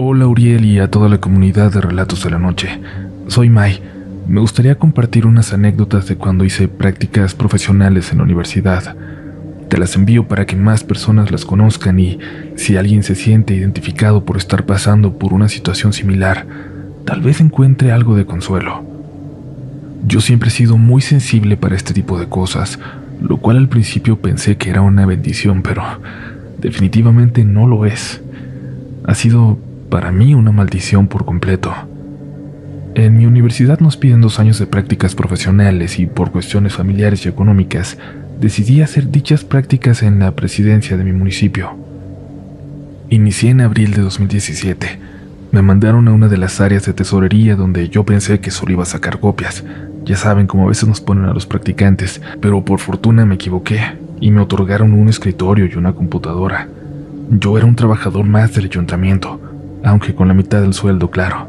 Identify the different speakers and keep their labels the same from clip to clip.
Speaker 1: Hola Uriel y a toda la comunidad de Relatos de la Noche. Soy Mai. Me gustaría compartir unas anécdotas de cuando hice prácticas profesionales en la universidad. Te las envío para que más personas las conozcan y si alguien se siente identificado por estar pasando por una situación similar, tal vez encuentre algo de consuelo. Yo siempre he sido muy sensible para este tipo de cosas, lo cual al principio pensé que era una bendición, pero definitivamente no lo es. Ha sido para mí una maldición por completo. En mi universidad nos piden 2 años de prácticas profesionales y por cuestiones familiares y económicas decidí hacer dichas prácticas en la presidencia de mi municipio. Inicié en abril de 2017. Me mandaron a una de las áreas de tesorería donde yo pensé que solo iba a sacar copias. Ya saben cómo a veces nos ponen a los practicantes, pero por fortuna me equivoqué y me otorgaron un escritorio y una computadora. Yo era un trabajador más del ayuntamiento, aunque con la mitad del sueldo, claro.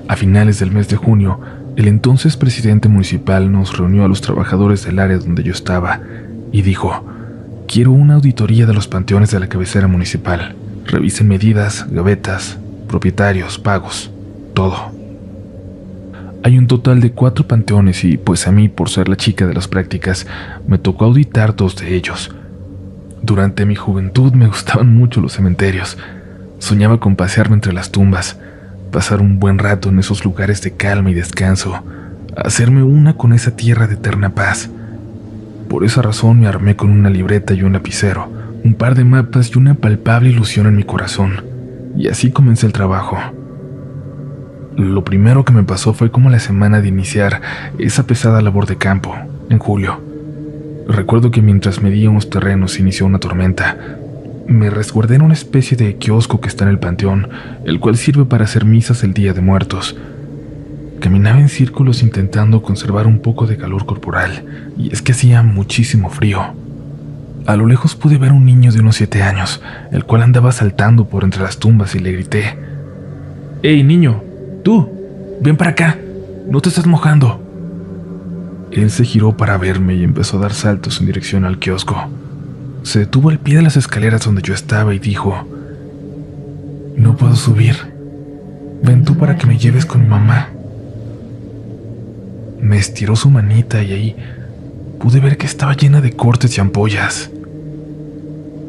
Speaker 1: A finales del mes de junio, el entonces presidente municipal nos reunió a los trabajadores del área donde yo estaba y dijo: quiero una auditoría de los panteones de la cabecera municipal. Revisen medidas, gavetas, propietarios, pagos, todo. Hay un total de 4 panteones y pues a mí, por ser la chica de las prácticas, me tocó auditar 2 de ellos. Durante mi juventud me gustaban mucho los cementerios. Soñaba con pasearme entre las tumbas, pasar un buen rato en esos lugares de calma y descanso, hacerme una con esa tierra de eterna paz. Por esa razón me armé con una libreta y un lapicero, un par de mapas y una palpable ilusión en mi corazón, y así comencé el trabajo. Lo primero que me pasó fue como la semana de iniciar esa pesada labor de campo, en julio. Recuerdo que mientras medía unos terrenos inició una tormenta. Me resguardé en una especie de kiosco que está en el panteón, el cual sirve para hacer misas el Día de Muertos. Caminaba en círculos intentando conservar un poco de calor corporal, y es que hacía muchísimo frío. A lo lejos pude ver a un niño de unos 7 años, el cual andaba saltando por entre las tumbas y le grité: «¡Hey, niño! ¡Tú! ¡Ven para acá! ¡No te estás mojando!». Él se giró para verme y empezó a dar saltos en dirección al kiosco. Se detuvo al pie de las escaleras donde yo estaba y dijo: «No puedo subir. Ven tú para que me lleves con mi mamá». Me estiró su manita y ahí pude ver que estaba llena de cortes y ampollas.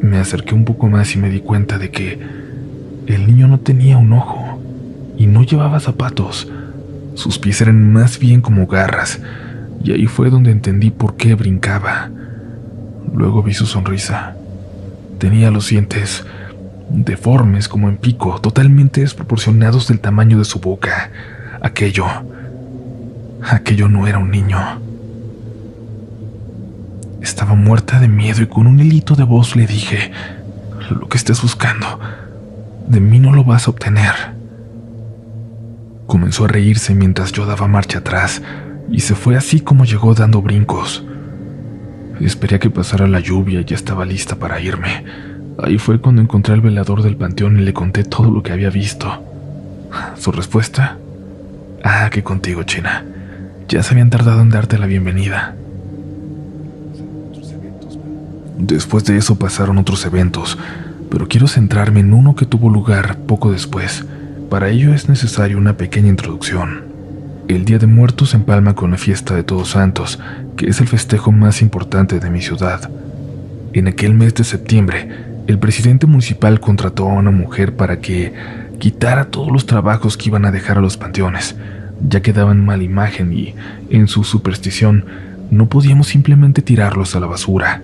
Speaker 1: Me acerqué un poco más y me di cuenta de que el niño no tenía un ojo y no llevaba zapatos. Sus pies eran más bien como garras, y ahí fue donde entendí por qué brincaba. Luego vi su sonrisa. Tenía los dientes deformes como en pico, totalmente desproporcionados del tamaño de su boca. Aquello no era un niño. Estaba muerta de miedo y con un hilito de voz le dije: «Lo que estés buscando, de mí no lo vas a obtener». Comenzó a reírse mientras yo daba marcha atrás y se fue así como llegó, dando brincos. Esperé a que pasara la lluvia y ya estaba lista para irme. Ahí fue cuando encontré al velador del panteón y le conté todo lo que había visto. Su respuesta: «Ah, que contigo, China. Ya se habían tardado en darte la bienvenida». Después de eso pasaron otros eventos, pero quiero centrarme en uno que tuvo lugar poco después. Para ello es necesaria una pequeña introducción. El Día de Muertos empalma con la fiesta de Todos Santos, que es el festejo más importante de mi ciudad. En aquel mes de septiembre, el presidente municipal contrató a una mujer para que quitara todos los trabajos que iban a dejar a los panteones, ya que daban mala imagen y, en su superstición, no podíamos simplemente tirarlos a la basura.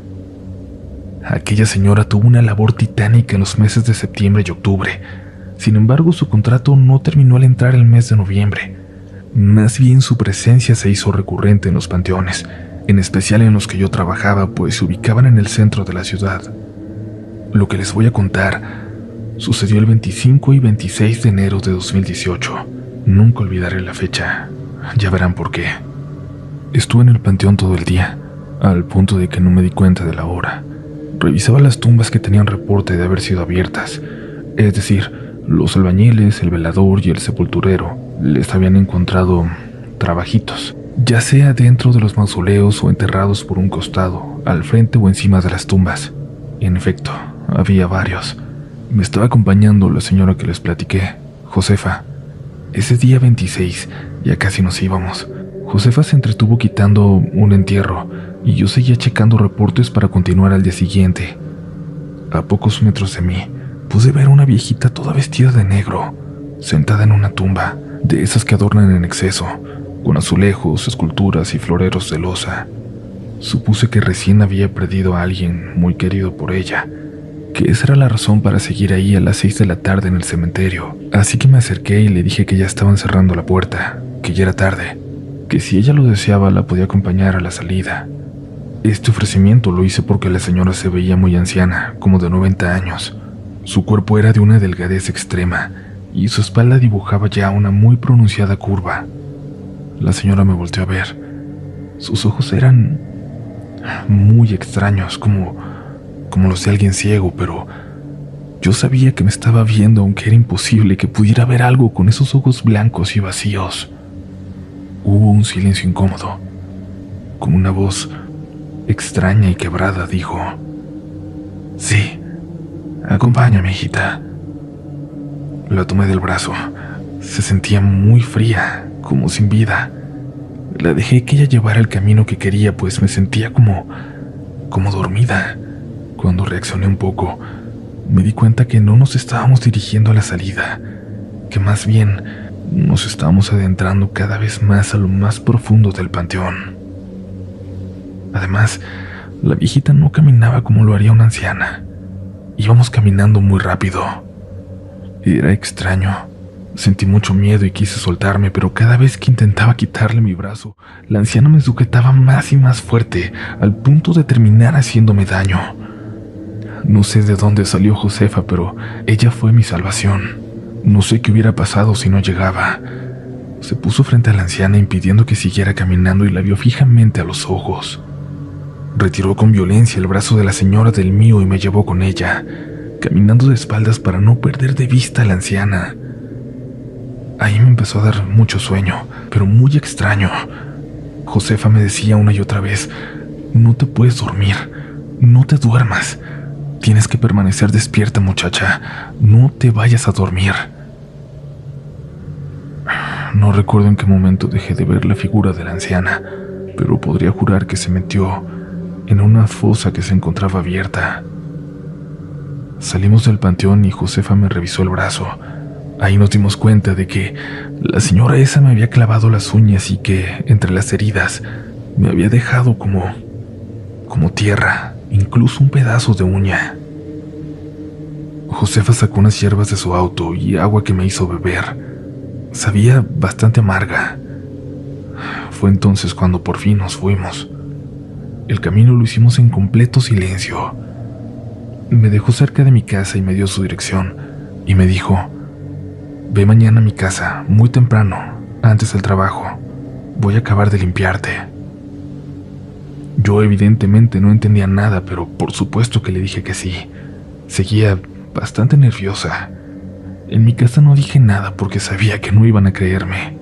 Speaker 1: Aquella señora tuvo una labor titánica en los meses de septiembre y octubre. Sin embargo, su contrato no terminó al entrar el mes de noviembre. Más bien su presencia se hizo recurrente en los panteones, en especial en los que yo trabajaba, pues se ubicaban en el centro de la ciudad. Lo que les voy a contar sucedió el 25 y 26 de enero de 2018. Nunca olvidaré la fecha. Ya verán por qué. Estuve en el panteón todo el día, al punto de que no me di cuenta de la hora. Revisaba las tumbas que tenían reporte de haber sido abiertas, es decir, los albañiles, el velador y el sepulturero les habían encontrado trabajitos, ya sea dentro de los mausoleos o enterrados por un costado, al frente o encima de las tumbas. En efecto, había varios. Me estaba acompañando la señora que les platiqué, Josefa. Ese día 26, ya casi nos íbamos. Josefa se entretuvo quitando un entierro y yo seguía checando reportes para continuar al día siguiente. A pocos metros de mí, pude ver a una viejita toda vestida de negro, sentada en una tumba, de esas que adornan en exceso, con azulejos, esculturas y floreros de loza. Supuse que recién había perdido a alguien muy querido por ella, que esa era la razón para seguir ahí a las 6 de la tarde en el cementerio. Así que me acerqué y le dije que ya estaban cerrando la puerta, que ya era tarde, que si ella lo deseaba la podía acompañar a la salida. Este ofrecimiento lo hice porque la señora se veía muy anciana, como de 90 años. Su cuerpo era de una delgadez extrema y su espalda dibujaba ya una muy pronunciada curva. La señora me volteó a ver. Sus ojos eran muy extraños, como los de alguien ciego, pero yo sabía que me estaba viendo, aunque era imposible que pudiera ver algo con esos ojos blancos y vacíos. Hubo un silencio incómodo. Con una voz extraña y quebrada dijo: «Sí, acompáñame, hijita». La tomé del brazo. Se sentía muy fría, como sin vida. La dejé que ella llevara el camino que quería, pues me sentía como dormida. Cuando reaccioné un poco, me di cuenta que no nos estábamos dirigiendo a la salida, que más bien nos estábamos adentrando cada vez más a lo más profundo del panteón. Además, la viejita no caminaba como lo haría una anciana. Íbamos caminando muy rápido. Era extraño. Sentí mucho miedo y quise soltarme, pero cada vez que intentaba quitarle mi brazo, la anciana me sujetaba más y más fuerte, al punto de terminar haciéndome daño. No sé de dónde salió Josefa, pero ella fue mi salvación. No sé qué hubiera pasado si no llegaba. Se puso frente a la anciana impidiendo que siguiera caminando y la vio fijamente a los ojos. Retiró con violencia el brazo de la señora del mío y me llevó con ella, caminando de espaldas para no perder de vista a la anciana. Ahí me empezó a dar mucho sueño, pero muy extraño. Josefa me decía una y otra vez: «No te puedes dormir, no te duermas. Tienes que permanecer despierta, muchacha. No te vayas a dormir». No recuerdo en qué momento dejé de ver la figura de la anciana, pero podría jurar que se metió en una fosa que se encontraba abierta. Salimos del panteón y Josefa me revisó el brazo. Ahí nos dimos cuenta de que la señora esa me había clavado las uñas y que, entre las heridas, me había dejado como tierra, incluso un pedazo de uña. Josefa sacó unas hierbas de su auto y agua que me hizo beber. Sabía bastante amarga. Fue entonces cuando por fin nos fuimos. El camino lo hicimos en completo silencio. Me dejó cerca de mi casa y me dio su dirección, y me dijo: «Ve mañana a mi casa, muy temprano, antes del trabajo. Voy a acabar de limpiarte». Yo evidentemente no entendía nada, pero por supuesto que le dije que sí. Seguía bastante nerviosa. En mi casa no dije nada porque sabía que no iban a creerme.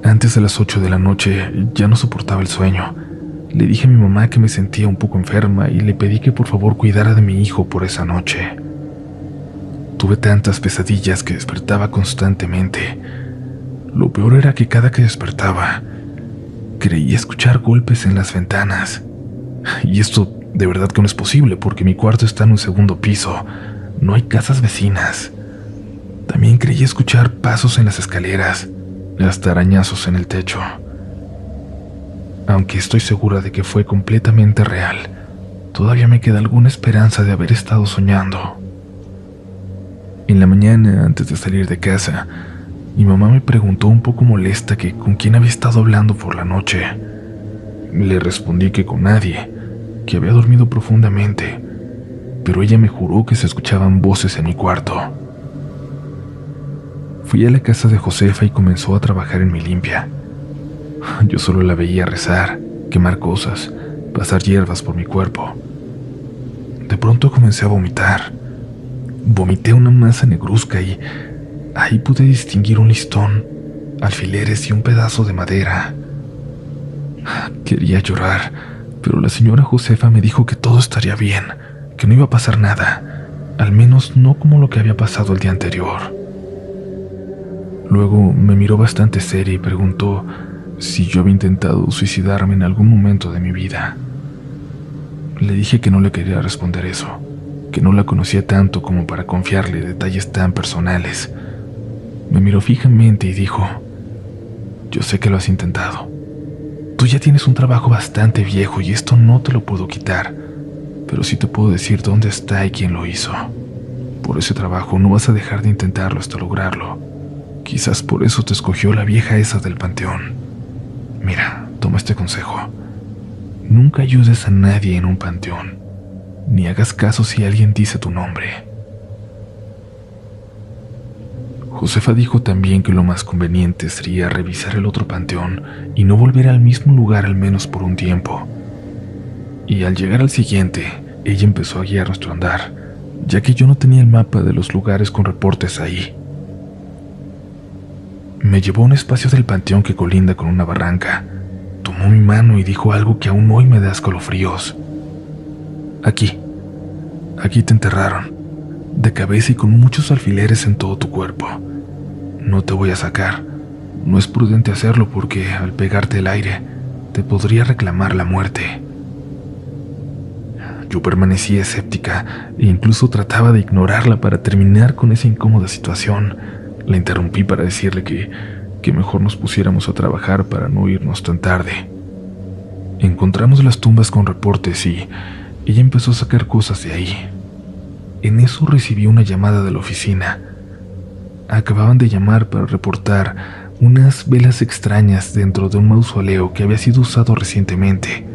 Speaker 1: Antes de las 8 de la noche ya no soportaba el sueño. Le dije a mi mamá que me sentía un poco enferma y le pedí que por favor cuidara de mi hijo por esa noche. Tuve tantas pesadillas que despertaba constantemente. Lo peor era que cada que despertaba, creía escuchar golpes en las ventanas. Y esto de verdad que no es posible porque mi cuarto está en un segundo piso. No hay casas vecinas. También creía escuchar pasos en las escaleras, hasta arañazos en el techo. Aunque estoy segura de que fue completamente real, todavía me queda alguna esperanza de haber estado soñando. En la mañana, antes de salir de casa, mi mamá me preguntó un poco molesta que con quién había estado hablando por la noche. Le respondí que con nadie, que había dormido profundamente, pero ella me juró que se escuchaban voces en mi cuarto. Fui a la casa de Josefa y comenzó a trabajar en mi limpia. Yo solo la veía rezar, quemar cosas, pasar hierbas por mi cuerpo. De pronto comencé a vomitar. Vomité una masa negruzca y ahí pude distinguir un listón, alfileres y un pedazo de madera. Quería llorar, pero la señora Josefa me dijo que todo estaría bien, que no iba a pasar nada, al menos no como lo que había pasado el día anterior. Luego me miró bastante seria y preguntó si yo había intentado suicidarme en algún momento de mi vida. Le dije que no le quería responder eso, que no la conocía tanto como para confiarle detalles tan personales. Me miró fijamente y dijo: yo sé que lo has intentado. Tú ya tienes un trabajo bastante viejo y esto no te lo puedo quitar, pero sí te puedo decir dónde está y quién lo hizo. Por ese trabajo no vas a dejar de intentarlo hasta lograrlo. Quizás por eso te escogió la vieja esa del panteón. Mira, toma este consejo. Nunca ayudes a nadie en un panteón, ni hagas caso si alguien dice tu nombre. Josefa dijo también que lo más conveniente sería revisar el otro panteón y no volver al mismo lugar al menos por un tiempo. Y al llegar al siguiente, ella empezó a guiar nuestro andar, ya que yo no tenía el mapa de los lugares con reportes ahí. Me llevó a un espacio del panteón que colinda con una barranca. Tomó mi mano y dijo algo que aún hoy me da escalofríos. Aquí te enterraron, de cabeza y con muchos alfileres en todo tu cuerpo. No te voy a sacar. No es prudente hacerlo porque al pegarte el aire te podría reclamar la muerte. Yo permanecía escéptica e incluso trataba de ignorarla para terminar con esa incómoda situación. La interrumpí para decirle que mejor nos pusiéramos a trabajar para no irnos tan tarde. Encontramos las tumbas con reportes y ella empezó a sacar cosas de ahí. En eso recibí una llamada de la oficina. Acababan de llamar para reportar unas velas extrañas dentro de un mausoleo que había sido usado recientemente.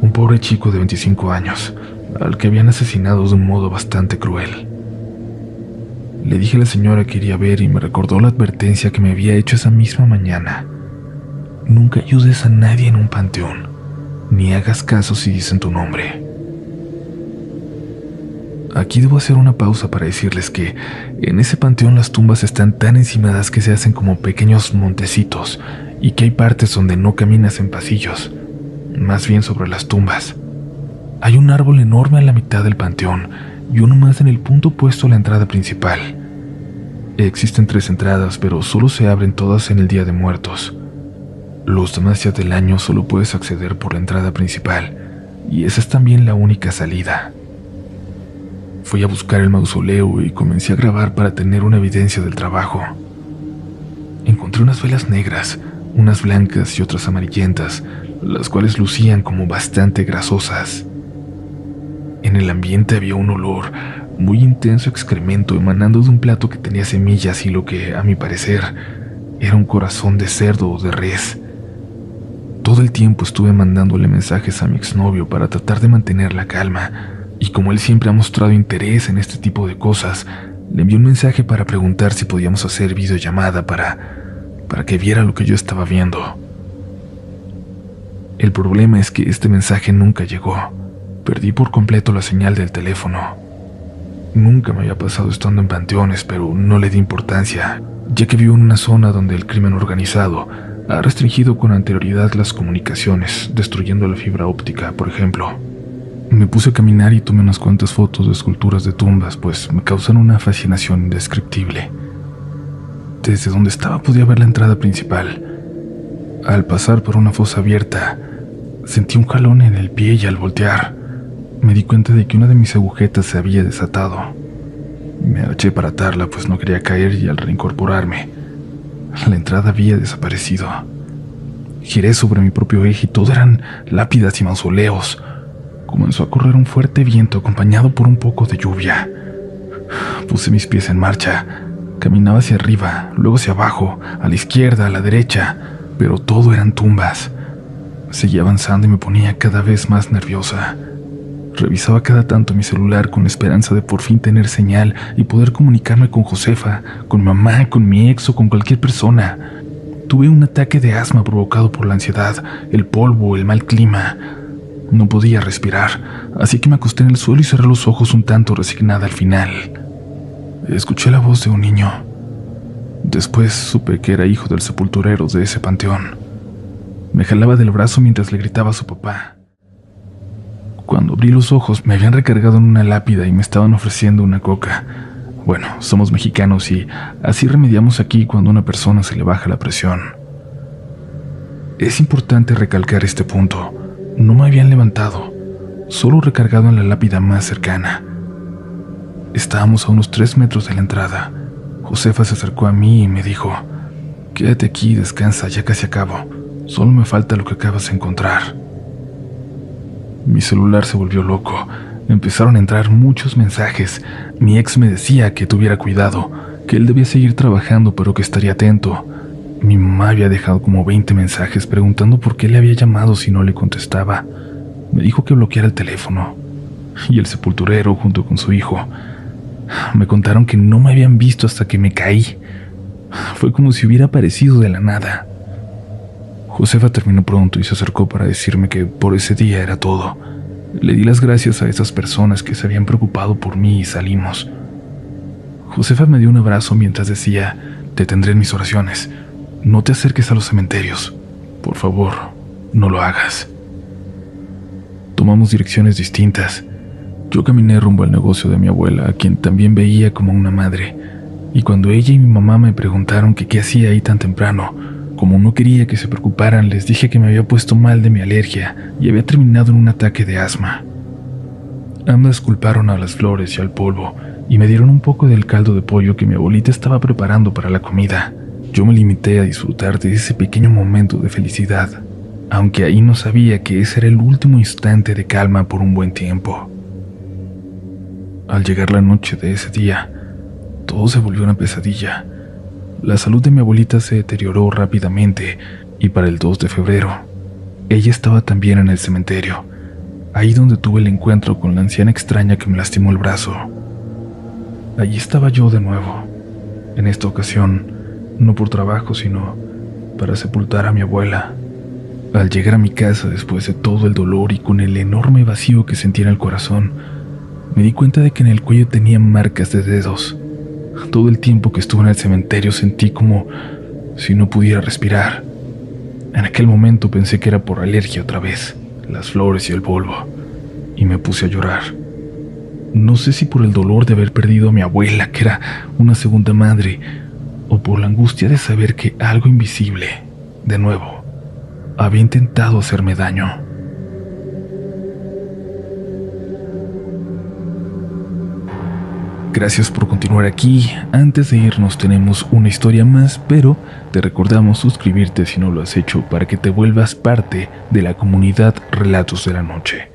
Speaker 1: Un pobre chico de 25 años, al que habían asesinado de un modo bastante cruel. Le dije a la señora que iría a ver y me recordó la advertencia que me había hecho esa misma mañana. Nunca ayudes a nadie en un panteón, ni hagas caso si dicen tu nombre. Aquí debo hacer una pausa para decirles que en ese panteón las tumbas están tan encimadas que se hacen como pequeños montecitos y que hay partes donde no caminas en pasillos, más bien sobre las tumbas. Hay un árbol enorme a la mitad del panteón y uno más en el punto opuesto a la entrada principal. Existen 3 entradas, pero solo se abren todas en el Día de Muertos. Los demás días del año solo puedes acceder por la entrada principal, y esa es también la única salida. Fui a buscar el mausoleo y comencé a grabar para tener una evidencia del trabajo. Encontré unas velas negras, unas blancas y otras amarillentas, las cuales lucían como bastante grasosas. En el ambiente había un olor muy intenso a excremento emanando de un plato que tenía semillas y lo que, a mi parecer, era un corazón de cerdo o de res. Todo el tiempo estuve mandándole mensajes a mi exnovio para tratar de mantener la calma, y como él siempre ha mostrado interés en este tipo de cosas, le envié un mensaje para preguntar si podíamos hacer videollamada para que viera lo que yo estaba viendo. El problema es que este mensaje nunca llegó. Perdí por completo la señal del teléfono. Nunca me había pasado estando en panteones, pero no le di importancia, ya que vivo en una zona donde el crimen organizado ha restringido con anterioridad las comunicaciones, destruyendo la fibra óptica, por ejemplo. Me puse a caminar y tomé unas cuantas fotos de esculturas de tumbas, pues me causan una fascinación indescriptible. Desde donde estaba podía ver la entrada principal. Al pasar por una fosa abierta, sentí un jalón en el pie y al voltear, me di cuenta de que una de mis agujetas se había desatado. Me agaché para atarla, pues no quería caer, y al reincorporarme, la entrada había desaparecido. Giré sobre mi propio eje y todo eran lápidas y mausoleos. Comenzó a correr un fuerte viento acompañado por un poco de lluvia. Puse mis pies en marcha. Caminaba hacia arriba, luego hacia abajo, a la izquierda, a la derecha, pero todo eran tumbas. Seguía avanzando y me ponía cada vez más nerviosa. Revisaba cada tanto mi celular con la esperanza de por fin tener señal y poder comunicarme con Josefa, con mamá, con mi ex o con cualquier persona. Tuve un ataque de asma provocado por la ansiedad, el polvo, el mal clima. No podía respirar, así que me acosté en el suelo y cerré los ojos un tanto resignada al final. Escuché la voz de un niño. Después supe que era hijo del sepulturero de ese panteón. Me jalaba del brazo mientras le gritaba a su papá. Cuando abrí los ojos me habían recargado en una lápida y me estaban ofreciendo una coca. Bueno, somos mexicanos y así remediamos aquí cuando a una persona se le baja la presión. Es importante recalcar este punto. No me habían levantado, solo recargado en la lápida más cercana. Estábamos a unos 3 metros de la entrada. Josefa se acercó a mí y me dijo: «Quédate aquí, descansa, ya casi acabo. Solo me falta lo que acabas de encontrar». Mi celular se volvió loco. Empezaron a entrar muchos mensajes. Mi ex me decía que tuviera cuidado, que él debía seguir trabajando pero que estaría atento. Mi mamá había dejado como 20 mensajes preguntando por qué le había llamado si no le contestaba. Me dijo que bloqueara el teléfono. Y el sepulturero junto con su hijo me contaron que no me habían visto hasta que me caí. Fue como si hubiera aparecido de la nada. Josefa terminó pronto y se acercó para decirme que por ese día era todo. Le di las gracias a esas personas que se habían preocupado por mí y salimos. Josefa me dio un abrazo mientras decía: «Te tendré en mis oraciones. No te acerques a los cementerios. Por favor, no lo hagas». Tomamos direcciones distintas. Yo caminé rumbo al negocio de mi abuela, a quien también veía como una madre, y cuando ella y mi mamá me preguntaron que qué hacía ahí tan temprano, como no quería que se preocuparan, les dije que me había puesto mal de mi alergia y había terminado en un ataque de asma. Ambas culparon a las flores y al polvo y me dieron un poco del caldo de pollo que mi abuelita estaba preparando para la comida. Yo me limité a disfrutar de ese pequeño momento de felicidad, aunque ahí no sabía que ese era el último instante de calma por un buen tiempo. Al llegar la noche de ese día, todo se volvió una pesadilla. La salud de mi abuelita se deterioró rápidamente y para el 2 de febrero, ella estaba también en el cementerio, ahí donde tuve el encuentro con la anciana extraña que me lastimó el brazo. Allí estaba yo de nuevo, en esta ocasión, no por trabajo, sino para sepultar a mi abuela. Al llegar a mi casa después de todo el dolor y con el enorme vacío que sentía en el corazón, me di cuenta de que en el cuello tenía marcas de dedos. Todo el tiempo que estuve en el cementerio sentí como si no pudiera respirar. En aquel momento pensé que era por alergia otra vez, las flores y el polvo, y me puse a llorar. No sé si por el dolor de haber perdido a mi abuela, que era una segunda madre, o por la angustia de saber que algo invisible, de nuevo, había intentado hacerme daño. Gracias por continuar aquí. Antes de irnos tenemos una historia más, pero te recordamos suscribirte si no lo has hecho para que te vuelvas parte de la comunidad Relatos de la Noche.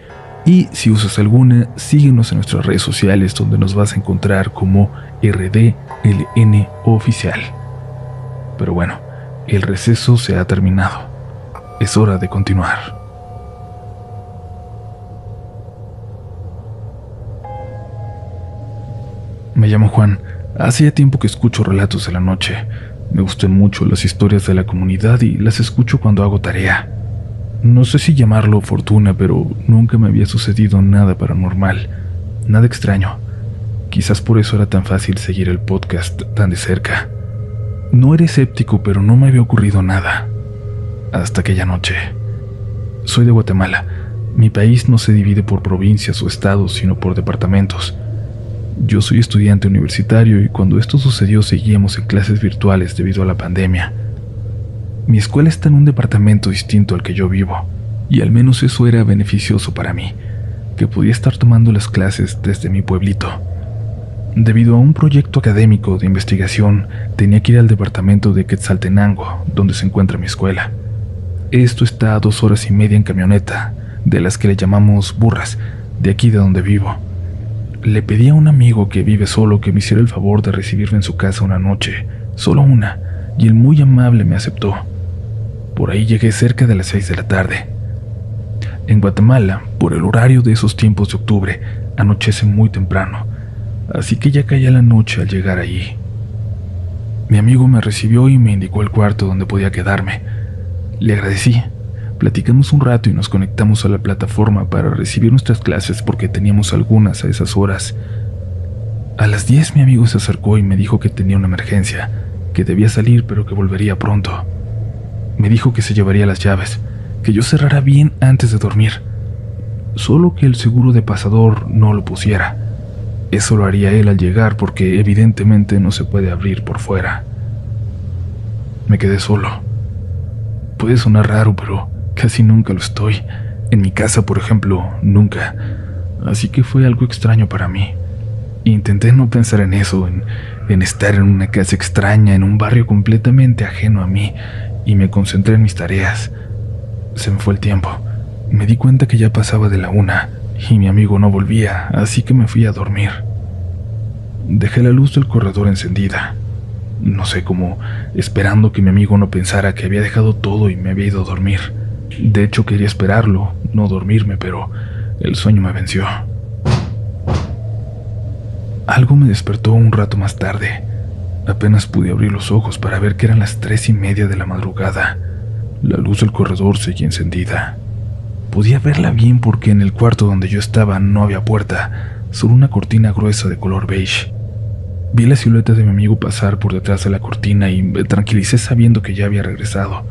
Speaker 1: Y si usas alguna, síguenos en nuestras redes sociales donde nos vas a encontrar como RDLN Oficial. Pero bueno, el receso se ha terminado. Es hora de continuar. Me llamo Juan. Hace ya tiempo que escucho Relatos de la Noche. Me gustan mucho las historias de la comunidad y las escucho cuando hago tarea. No sé si llamarlo fortuna, pero nunca me había sucedido nada paranormal, nada extraño. Quizás por eso era tan fácil seguir el podcast tan de cerca. No era escéptico, pero no me había ocurrido nada. Hasta aquella noche. Soy de Guatemala. Mi país no se divide por provincias o estados, sino por departamentos. Yo soy estudiante universitario y cuando esto sucedió seguíamos en clases virtuales debido a la pandemia. Mi escuela está en un departamento distinto al que yo vivo, y al menos eso era beneficioso para mí, que podía estar tomando las clases desde mi pueblito. Debido a un proyecto académico de investigación, tenía que ir al departamento de Quetzaltenango, donde se encuentra mi escuela. Esto está a 2 horas y media en camioneta, de las que le llamamos burras, de aquí de donde vivo. Le pedí a un amigo que vive solo que me hiciera el favor de recibirme en su casa una noche, solo una, y él muy amable me aceptó. Por ahí llegué cerca de las 6 de la tarde. En Guatemala, por el horario de esos tiempos de octubre, anochece muy temprano, así que ya caía la noche al llegar allí. Mi amigo me recibió y me indicó el cuarto donde podía quedarme. Le agradecí. Platicamos un rato y nos conectamos a la plataforma para recibir nuestras clases porque teníamos algunas a esas horas. A las 10 mi amigo se acercó y me dijo que tenía una emergencia, que debía salir pero que volvería pronto. Me dijo que se llevaría las llaves, que yo cerrara bien antes de dormir. solo que el seguro de pasador no lo pusiera. Eso lo haría él al llegar porque evidentemente no se puede abrir por fuera. Me quedé solo. Puede sonar raro, pero casi nunca lo estoy. En mi casa, por ejemplo, nunca. Así que fue algo extraño para mí. Intenté no pensar en eso, en estar en una casa extraña, en un barrio completamente ajeno a mí, y me concentré en mis tareas. Se me fue el tiempo. Me di cuenta que ya pasaba de la 1 y mi amigo no volvía, así que me fui a dormir. Dejé la luz del corredor encendida, no sé cómo, esperando que mi amigo no pensara que había dejado todo y me había ido a dormir. De hecho, quería esperarlo, no dormirme, pero el sueño me venció. Algo me despertó un rato más tarde. Apenas pude abrir los ojos para ver que eran las 3:30 de la madrugada. La luz del corredor seguía encendida. Podía verla bien porque en el cuarto donde yo estaba no había puerta, solo una cortina gruesa de color beige. Vi la silueta de mi amigo pasar por detrás de la cortina y me tranquilicé sabiendo que ya había regresado.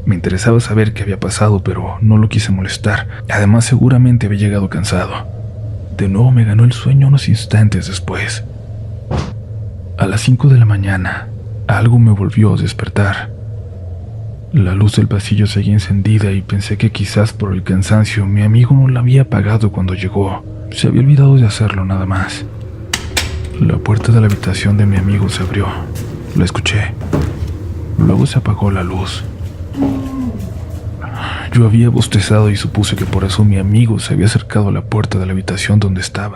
Speaker 1: Me interesaba saber qué había pasado, pero no lo quise molestar. Además, seguramente había llegado cansado. De nuevo me ganó el sueño unos instantes después. A las 5 de la mañana, algo me volvió a despertar. La luz del pasillo seguía encendida y pensé que quizás por el cansancio mi amigo no la había apagado cuando llegó. Se había olvidado de hacerlo nada más. La puerta de la habitación de mi amigo se abrió. La escuché. Luego se apagó la luz. Yo había bostezado y supuse que por eso mi amigo se había acercado a la puerta de la habitación donde estaba.